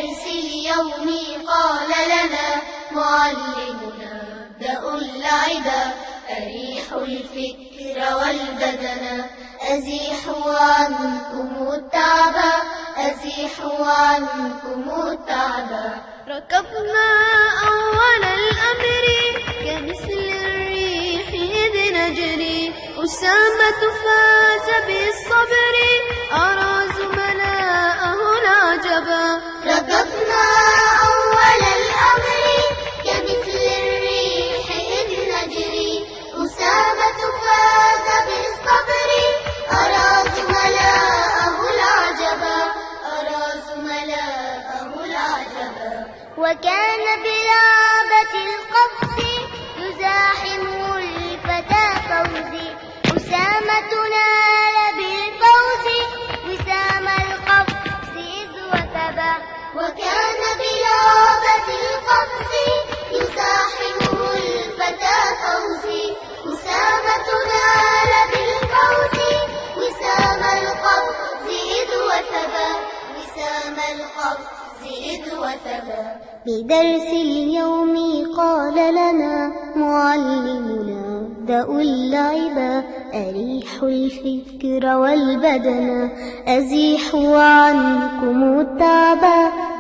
بدرس اليوم قال لنا معلمنا ابدأوا اللعب أريحوا الفكر والبدن أزيحوا عنكم التعب أزيحوا عنكم التعب. ركبنا أول الأمر كمثل الريح إذ نجري أسامة فاز بالصبر أرى زملاءه العجبا. ركبنا أول الأمر كمثل الريح إذ نجري أسامة فاز بالصبر أرى زملاءه العجبا أرى زملاءه العجبا. وكان بلعبة القفز يزاحم الفتى فوزي أسامة نال بالفوز وسام القفز إذ وثبا. وكان بلعبة القفز يزاحمه الفتى فوزي أسامة نال بالفوز وسام القفز إذ وثبا وسام القفز إذ وثبا. بدرس اليوم قال لنا معلمنا ابدأوا اللعب أريحوا الفكر والبدن أزيحوا عنكم التعب.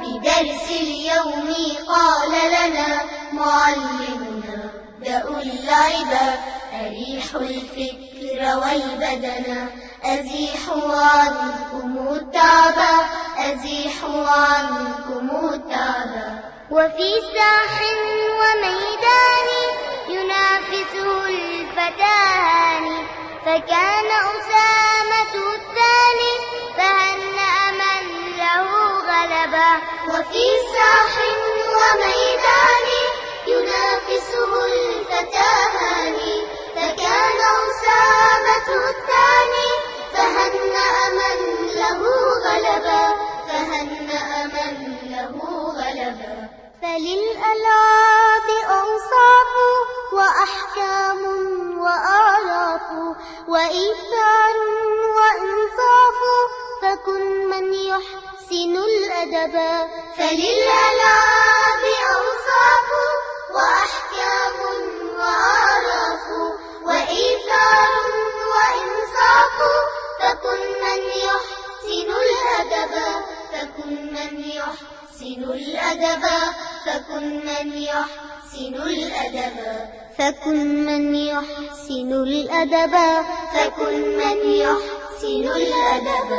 بدرس اليوم قال لنا معلمنا ابدأوا اللعب أريحوا الفكر والبدن أزيحوا عنكم التعب أزيحوا عنكم التعب. وفي ساح وميدان ينافسه الفتى هاني فكان أسامة الثاني فهنأ من له غلبا. وفي ساح وميدان ينافسه الفتى هاني فكان أسامة الثاني فهنأ من له غلبا فهنأ من له غلبا. فللألعاب أوصاف وأحكام وأعراف وإيثار وإنصاف فكن من يحسن الأدب. فللألعاب أوصاف وأحكام وأعراف وإيثار وإنصاف فكن من يحسن الأدب فكن من يحسن الأدب فكن من يحسن الأدب فكن من يحسن الأدب فكن من يحسن الأدب.